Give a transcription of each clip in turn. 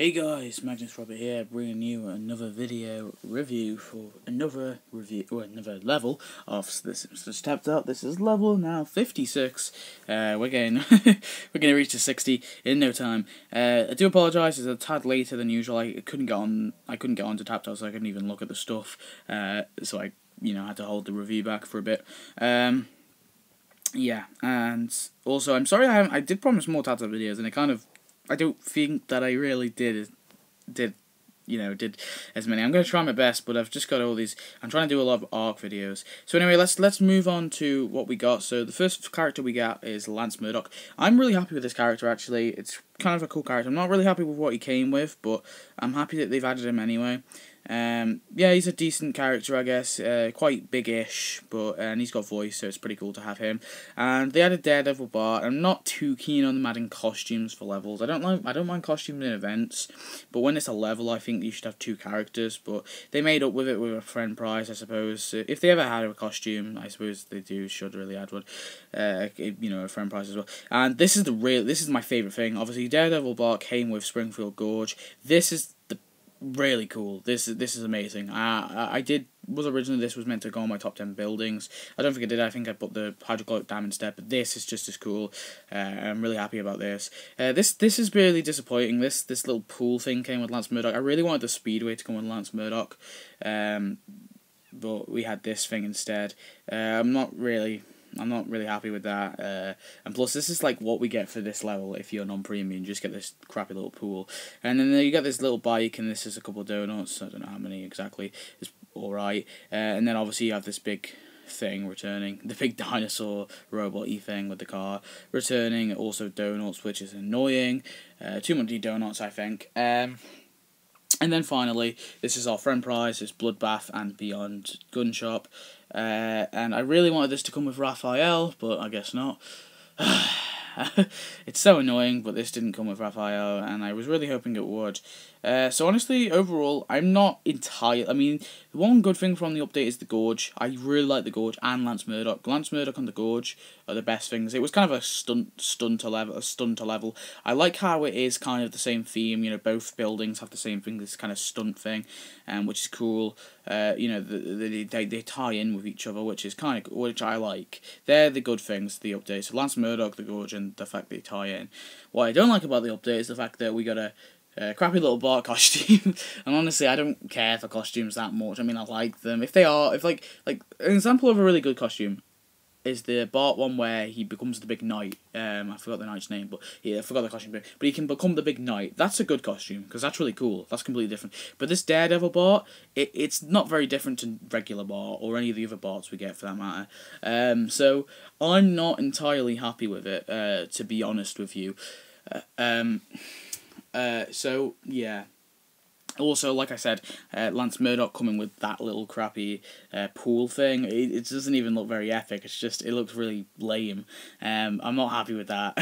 Hey guys, Magnus here, bringing you another video review for another level of The Simpsons Stepped Up. This is level now 56. We're gonna reach the 60 in no time. I do apologise, it's a tad later than usual. I couldn't get on to Tapped Out, so I couldn't even look at the stuff. So I had to hold the review back for a bit. Yeah, and also I'm sorry I did promise more Tapped Out videos, and I don't think that I really did as many. I'm going to try my best, but I've just got all these. I'm trying to do a lot of ARC videos. So anyway, let's move on to what we got. So the first character we got is Lance Murdoch. I'm really happy with this character, actually. It's kind of a cool character. I'm not really happy with what he came with, but I'm happy that they've added him anyway. Yeah, he's a decent character, I guess. Quite big-ish, and he's got voice, so it's pretty cool to have him. And they added Daredevil Bart. I'm not too keen on them adding costumes for levels. I don't mind costumes in events, but when it's a level, I think you should have two characters. But they made up with it with a friend prize, I suppose. If they ever had a costume, I suppose they should really add one. A friend prize as well. And this is my favorite thing. Obviously, Daredevil Bart came with Springfield Gorge. This is really cool. This is amazing. Originally this was meant to go on my top 10 buildings. I don't think I did. I think I put the hydraulic dam instead, but this is just as cool. I'm really happy about this. This is really disappointing. This little pool thing came with Lance Murdoch. I really wanted the Speedway to come with Lance Murdoch, but we had this thing instead. I'm not really happy with that, and plus this is like what we get for this level. If you're non-premium, you just get this crappy little pool, and then you get this little bike, and this is a couple of donuts. I don't know how many exactly. It's alright, and then obviously you have this big thing returning, the big dinosaur robot-y thing with the car returning, also donuts, which is annoying. Too many donuts, I think. And then finally, this is our friend prize, it's Bloodbath and Beyond Gun Shop. And I really wanted this to come with Raphael, but I guess not. It's so annoying, but this didn't come with Raphael, and I was really hoping it would. So honestly, overall, I'm not entirely... I mean, the one good thing from the update is the Gorge. I really like the Gorge and Lance Murdoch. Lance Murdoch and the Gorge are the best things. It was kind of a stunter level. I like how it is kind of the same theme. Both buildings have the same thing, this kind of stunt thing, which is cool. They tie in with each other, which I like. They're the good things, the update. So Lance Murdoch, the Gorge, and the fact they tie in. What I don't like about the update is the fact that we got a crappy little Bart costume. And honestly, I don't care for costumes that much. I mean, I like them. If like an example of a really good costume is the Bart one where he becomes the big knight. I forgot the knight's name, but yeah, I forgot the costume. But he can become the big knight. That's a good costume, because that's really cool. That's completely different. But this Daredevil Bart, it's not very different to regular Bart, or any of the other Barts we get for that matter. So I'm not entirely happy with it, to be honest with you. So yeah. Also, like I said, Lance Murdoch coming with that little crappy pool thing, it doesn't even look very epic. It looks really lame. I'm not happy with that.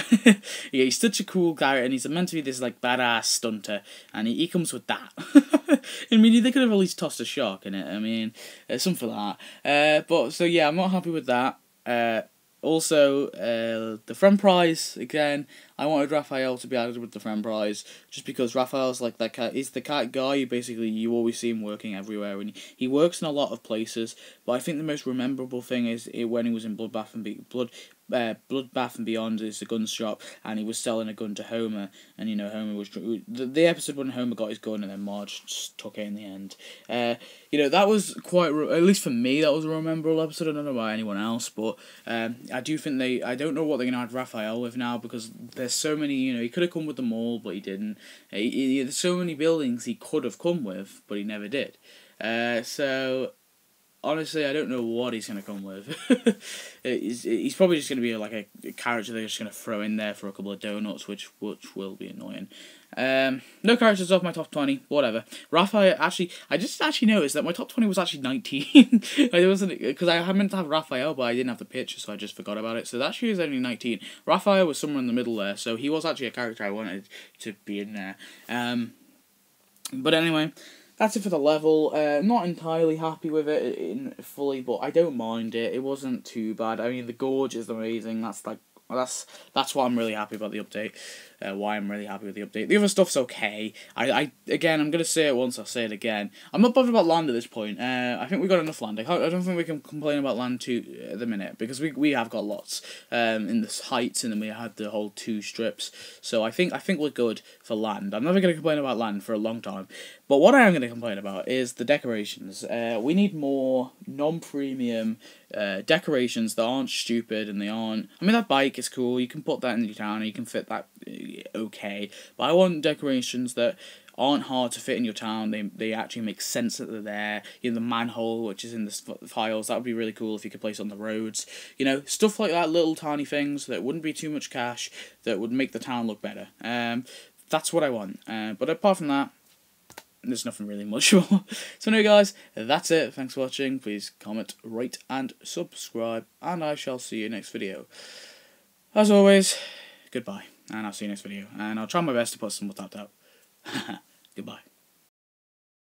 Yeah, he's such a cool guy, and he's meant to be this like badass stunter, and he comes with that. I mean, they could have at least tossed a shark in it. I mean, something like that. But so yeah, I'm not happy with that. Also, the friend prize, again, I wanted Raphael to be added with the friend prize, just because Raphael's like that cat. He's the cat guy you always see him working everywhere, and he works in a lot of places, but I think the most memorable thing is when he was in Bloodbath and Beyond is the gun shop, and he was selling a gun to Homer, and Homer was the episode when Homer got his gun and then Marge just took it in the end. That was quite at least for me, that was a memorable episode. I don't know about anyone else, but I do think I don't know what they're gonna add Raphael with now, because there's so many. He could have come with them all, but he didn't. There's so many buildings he could have come with, but he never did. So honestly, I don't know what he's going to come with. He's probably just going to be like a character they're just going to throw in there for a couple of donuts, which will be annoying. No characters off my top 20, whatever. Raphael, I just noticed that my top 20 was actually 19. I wasn't, because I meant to have Raphael, but I didn't have the picture, so I just forgot about it. So that actually is only 19. Raphael was somewhere in the middle there, so he was actually a character I wanted to be in there. But anyway, that's it for the level. Not entirely happy with it fully, but I don't mind it. It wasn't too bad. I mean, the Gorge is amazing. That's what I'm really happy about the update. why I'm really happy with the update. The other stuff's okay. Again, I'm going to say it once, I'll say it again. I'm not bothered about land at this point. I think we got enough land. I don't think we can complain about land too at the minute, because we have got lots in the heights, and then we had the whole 2 strips. So I think we're good for land. I'm never going to complain about land for a long time. But what I am going to complain about is the decorations. We need more non-premium decorations that aren't stupid, and they aren't... I mean, that bike is cool. You can put that in your town, and you can fit that okay. But I want decorations that aren't hard to fit in your town. They actually make sense that they're there. You know, the manhole, which is in the files, that would be really cool if you could place on the roads. You know, stuff like that, little tiny things that wouldn't be too much cash, that would make the town look better. That's what I want. But apart from that, there's nothing really much more. So anyway, guys, that's it. Thanks for watching. Please comment, rate, and subscribe, and I shall see you next video. As always, goodbye, and I'll see you next video, and I'll try my best to put some more tapped out. Goodbye.